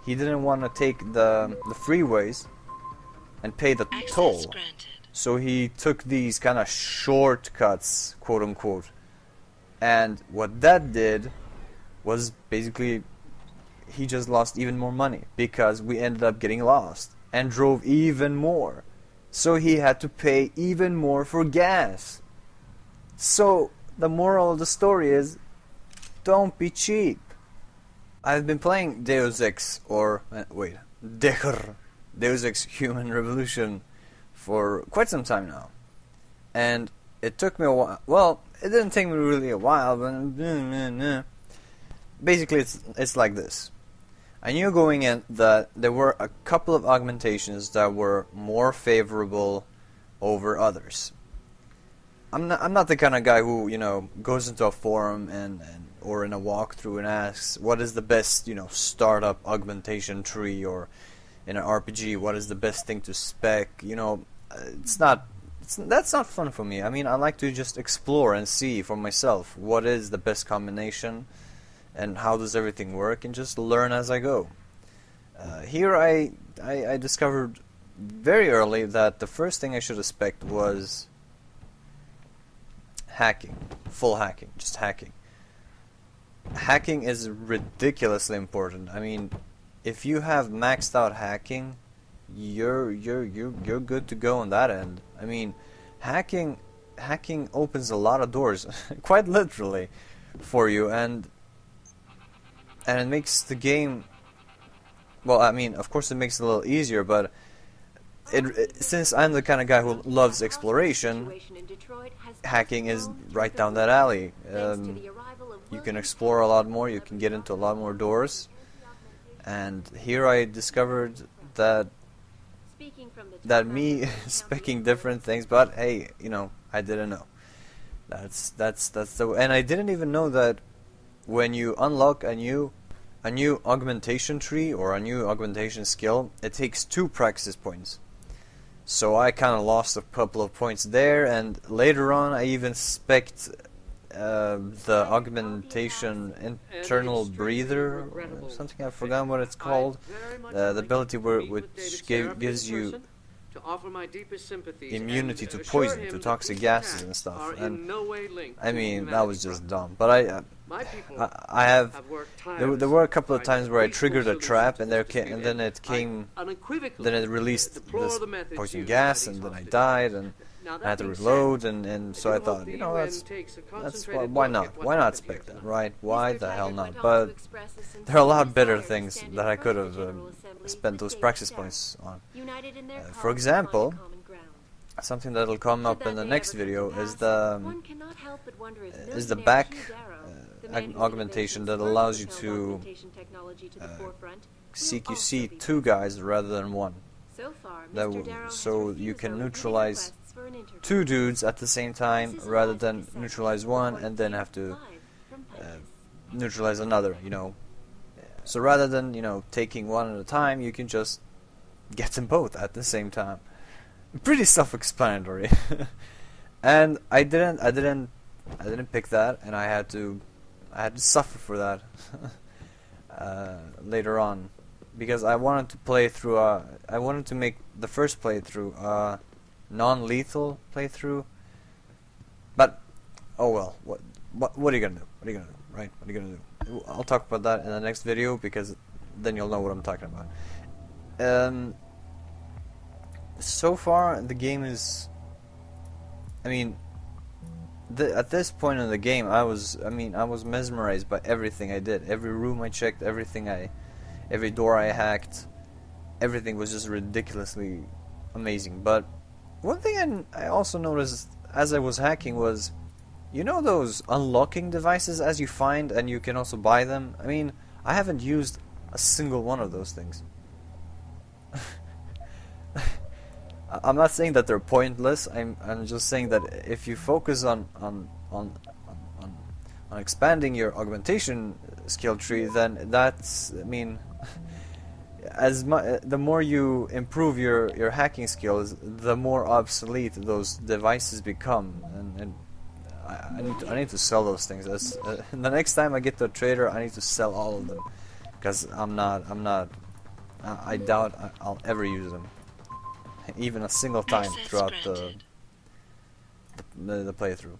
he didn't want to take the freeways and pay the toll. So he took these kind of shortcuts, quote unquote. And what that did was basically he just lost even more money because we ended up getting lost and drove even more. So he had to pay even more for gas. So the moral of the story is, don't be cheap. I've been playing Deus Ex, or Deus Ex Human Revolution for quite some time now. And it took me a while. Well, it didn't take me really a while, but basically it's like this. I knew going in that there were a couple of augmentations that were more favorable over others. I'm not the kind of guy who, you know, goes into a forum and or in a walkthrough and asks what is the best, you know, startup augmentation tree, or in an RPG what is the best thing to spec. You know, that's not fun for me. I mean, I like to just explore and see for myself what is the best combination and how does everything work, and just learn as I go. Here I discovered very early that the first thing I should have spec'd was hacking. Full hacking. Just hacking. Hacking is ridiculously important. I mean, if you have maxed out hacking, you're good to go on that end. I mean, hacking opens a lot of doors, quite literally, for you, and it makes the game, well, I mean, of course it makes it a little easier, but since I'm the kind of guy who loves exploration, hacking is right down that alley. You can explore a lot more, you can get into a lot more doors, and here I discovered that me specking different things, but hey, you know, I didn't know. That's the, and I didn't even know that when you unlock a new augmentation tree or a new augmentation skill, it takes 2 practice points. So I kind of lost a couple of points there, and later on I even spec'd the augmentation internal breather, or something, I've forgotten what it's called, the ability which gives you immunity to poison, to toxic gases and stuff. And I mean, that was just dumb. But there were a couple of times where I triggered a trap, and then it released this poison gas, and then I died, and I had to reload, and so I thought, you know, that's why not spec that, right? Why the hell not? But there are a lot better things that I could have spent those practice points on. For example, something that'll come up in the next video is the back augmentation that allows you to CQC 2 guys rather than 1. So you can neutralize 2 dudes at the same time rather than neutralize 1 and then have to neutralize another, you know. So rather than, you know, taking 1 at a time, you can just get them both at the same time. Pretty self-explanatory. And I didn't pick that, and I had to suffer for that later on, because I wanted to play through I wanted to make the first playthrough non-lethal playthrough, but oh well, what are you gonna do? What are you gonna do, right? What are you gonna do? I'll talk about that in the next video, because then you'll know what I'm talking about. So far the game is, I mean, at this point in the game, I was mesmerized by everything I did. Every room I checked, every door I hacked, everything was just ridiculously amazing. But one thing I also noticed as I was hacking was, you know, those unlocking devices as you find, and you can also buy them. I mean, I haven't used a single one of those things. I'm not saying that they're pointless. I'm just saying that if you focus on expanding your augmentation skill tree, then that's, I mean, the more you improve your hacking skills, the more obsolete those devices become, and I need to sell those things. The next time I get to a trader, I need to sell all of them, because I'm not I doubt I'll ever use them, even a single time throughout the playthrough.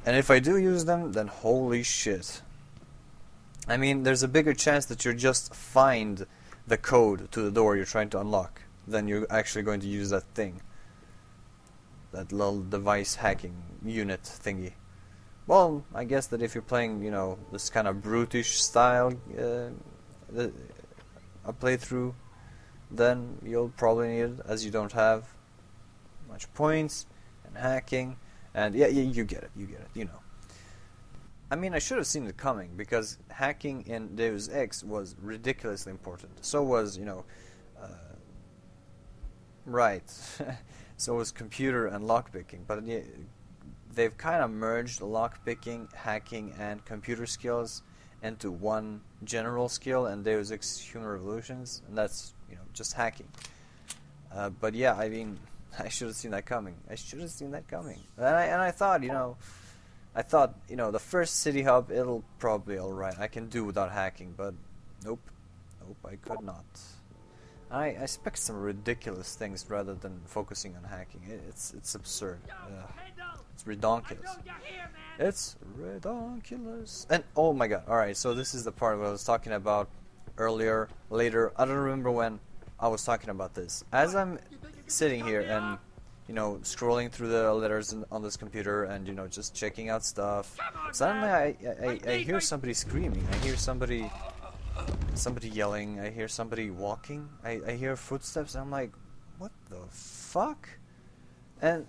And if I do use them, then holy shit. I mean, there's a bigger chance that you'll just find the code to the door you're trying to unlock than you're actually going to use that thing. That little device hacking unit thingy. Well, I guess that if you're playing, you know, this kind of brutish style a playthrough, then you'll probably need it, as you don't have much points and hacking, and yeah, you get it, you know. I mean, I should have seen it coming, because hacking in Deus Ex was ridiculously important. So was, you know, right, so was computer and lockpicking, but yeah, they've kind of merged lockpicking, hacking, and computer skills into one general skill in Deus Ex Human Revolutions, and that's, you know, just hacking. But yeah, I mean, I should have seen that coming. And I thought, you know, the first city hub, it'll probably alright. I can do without hacking, but nope, I could not. I expect some ridiculous things rather than focusing on hacking. It's absurd. It's redonkulous. It's redonkulous. And oh my god, alright, so this is the part where I was talking about later, I don't remember when I was talking about this. As I'm sitting here and, you know, scrolling through the letters on this computer and, you know, just checking out stuff, suddenly I hear somebody screaming, I hear somebody yelling, I hear somebody walking, I hear footsteps, and I'm like, what the fuck? And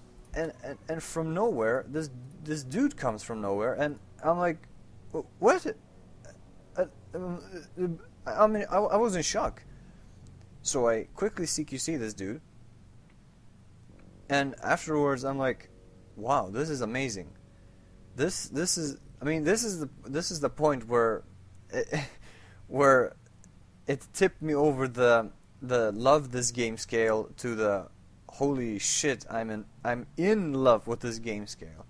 from nowhere, this dude comes from nowhere, and I'm like, what? I mean, I was in shock. So I quickly CQC this dude, and afterwards I'm like, wow, this is amazing. This is the point where it tipped me over the love this game scale to the holy shit, I'm in love with this game scale.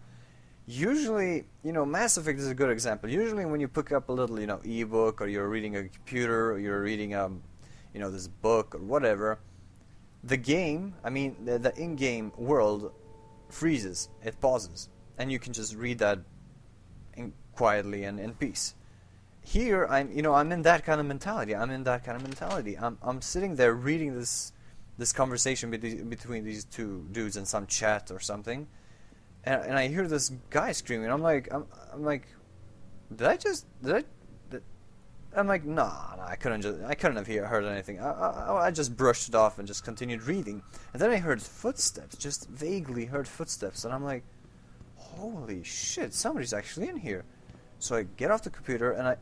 Usually, you know, Mass Effect is a good example. Usually when you pick up a little, you know, ebook, or you're reading a computer, or you're reading you know, this book or whatever, the game, I mean, the in-game world freezes, it pauses, and you can just read that quietly and in peace. Here, I'm in that kind of mentality. I'm sitting there reading this conversation between these two dudes in some chat or something, and I hear this guy screaming. I'm like, I'm like, nah, I couldn't have heard anything. I just brushed it off and just continued reading, and then I heard footsteps, just vaguely heard footsteps, and I'm like, holy shit, somebody's actually in here. So I get off the computer and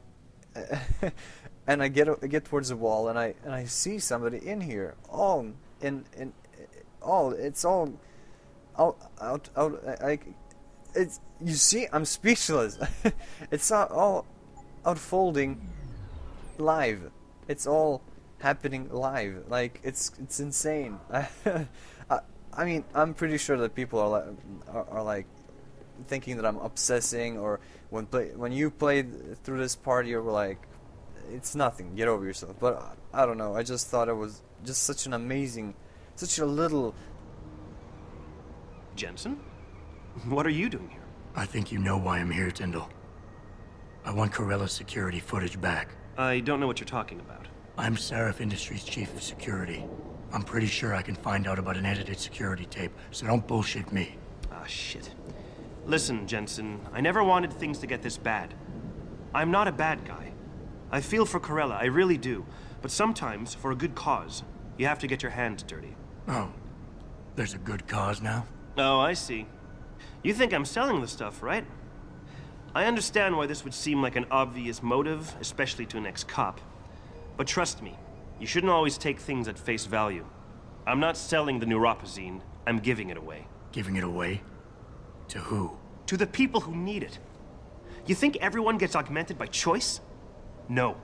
I get towards the wall, and I see somebody in here. You see, I'm speechless. It's all unfolding live. It's all happening live. Like, it's insane. I mean, I'm pretty sure that people are like thinking that I'm obsessing, or when you played through this part, you were like, it's nothing, get over yourself. But I don't know, I just thought it was just such an amazing, such a little... Jensen? What are you doing here? I think you know why I'm here, Tyndall. I want Corella's security footage back. I don't know what you're talking about. I'm Seraph Industries' chief of security. I'm pretty sure I can find out about an edited security tape, so don't bullshit me. Ah, shit. Listen, Jensen, I never wanted things to get this bad. I'm not a bad guy. I feel for Corella, I really do. But sometimes, for a good cause, you have to get your hands dirty. Oh, there's a good cause now? Oh, I see. You think I'm selling the stuff, right? I understand why this would seem like an obvious motive, especially to an ex-cop. But trust me, you shouldn't always take things at face value. I'm not selling the neuropazine, I'm giving it away. Giving it away? To who? To the people who need it. You think everyone gets augmented by choice? No.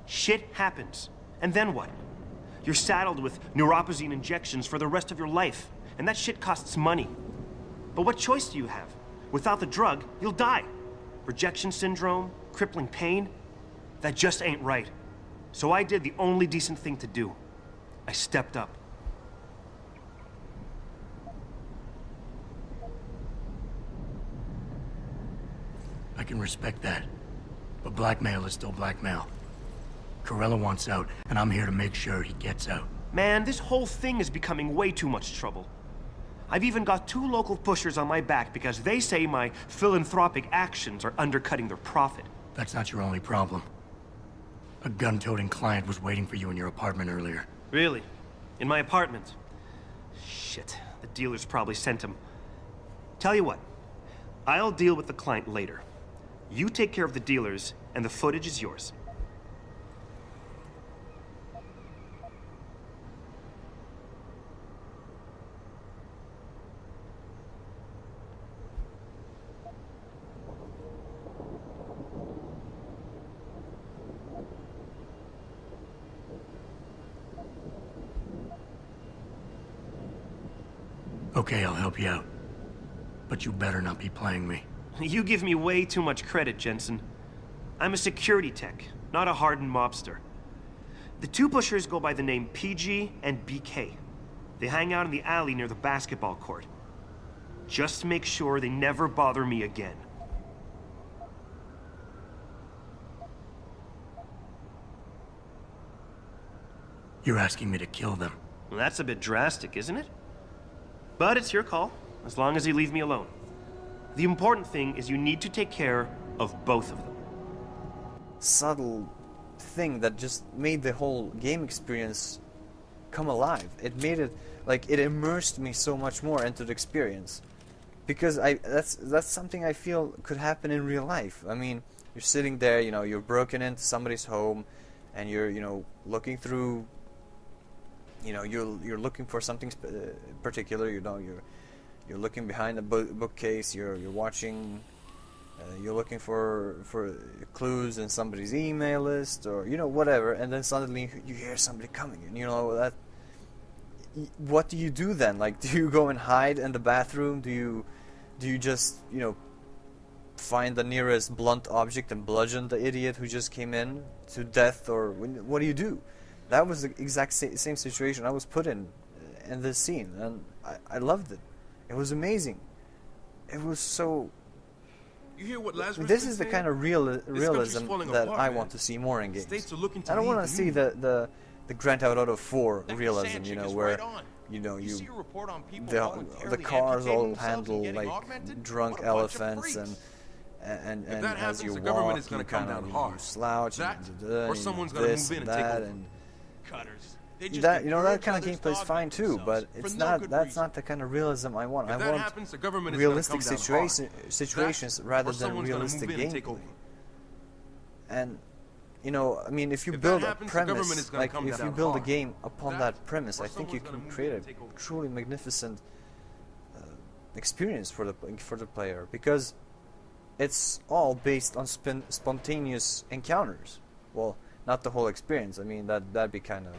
Shit happens. And then what? You're saddled with neuropazine injections for the rest of your life, and that shit costs money. But what choice do you have? Without the drug, you'll die. Rejection syndrome, crippling pain, that just ain't right. So I did the only decent thing to do. I stepped up. I can respect that. But blackmail is still blackmail. Corella wants out, and I'm here to make sure he gets out. Man, this whole thing is becoming way too much trouble. I've even got 2 local pushers on my back because they say my philanthropic actions are undercutting their profit. That's not your only problem. A gun-toting client was waiting for you in your apartment earlier. Really? In my apartment? Shit, the dealers probably sent him. Tell you what, I'll deal with the client later. You take care of the dealers, and the footage is yours. Okay, I'll help you out. But you better not be playing me. You give me way too much credit, Jensen. I'm a security tech, not a hardened mobster. The 2 pushers go by the name PG and BK. They hang out in the alley near the basketball court. Just make sure they never bother me again. You're asking me to kill them. Well, that's a bit drastic, isn't it? But it's your call, as long as you leave me alone. The important thing is you need to take care of both of them. Subtle thing that just made the whole game experience come alive. It made it like it immersed me so much more into the experience, because that's something I feel could happen in real life. I mean, you're sitting there, you know, you're broken into somebody's home, and you're, you know, looking through, you know, you're looking for something particular. You know, you're looking behind a bookcase. You're watching. You're looking for clues in somebody's email list, or you know, whatever, and then suddenly you hear somebody coming, and you know that. What do you do then? Like, do you go and hide in the bathroom? Do you just, you know, find the nearest blunt object and bludgeon the idiot who just came in to death, or what do you do? That was the exact same situation I was put in this scene, and I loved it. It was amazing. It was so. You hear what Lazarus This is the kind of realism that I want to see more in games. I don't want to see the Grand Theft Auto 4 realism, you know, where you know the cars all handle like drunk elephants, and as you walk, you kind of slouch, or someone's gonna move in and take over. That, you know, that kind of gameplay is fine too, but it's not. That's not the kind of realism I want. I want realistic situations rather than realistic gameplay. And you know, I mean, if you build a premise, like if you build a game upon that premise, I think you can create a truly magnificent experience for the player, because it's all based on spontaneous encounters. Well, not the whole experience. I mean, that'd be kind of,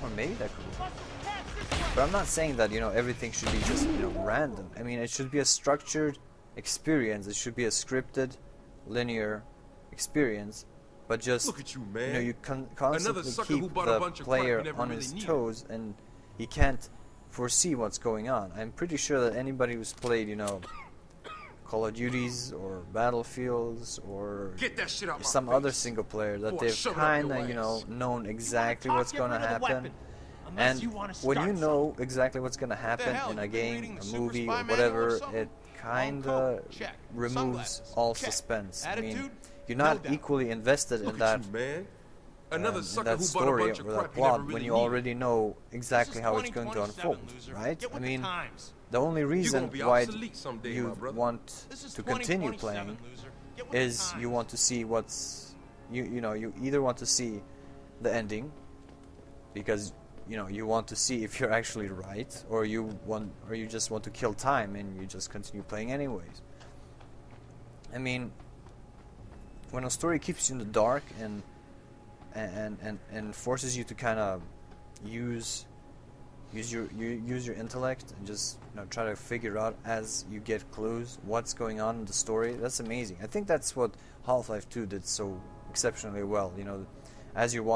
or maybe that could be. But I'm not saying that, you know, everything should be just, you know, random. I mean, it should be a structured experience. It should be a scripted, linear experience. But just, look at you, man. You know, you constantly keep the player on his toes, and he can't foresee what's going on. I'm pretty sure that anybody who's played, you know, Call of Duties or Battlefields or some other single player, that they've kind of, you know, known exactly what's going to happen. And when you know exactly what's going to happen in a game, a movie, or whatever, it kind of removes all suspense. I mean, you're not equally invested in that story or that plot when you already know exactly how it's going to unfold, right? I mean, the only reason why you want to continue playing is you want to see what's, you know, you either want to see the ending because, you know, you want to see if you're actually right, or you just want to kill time and you just continue playing anyways. I mean, when a story keeps you in the dark and forces you to kind of use your intellect and just, you know, try to figure out as you get clues what's going on in the story, that's amazing. I think that's what Half-Life 2 did so exceptionally well. You know, as you walk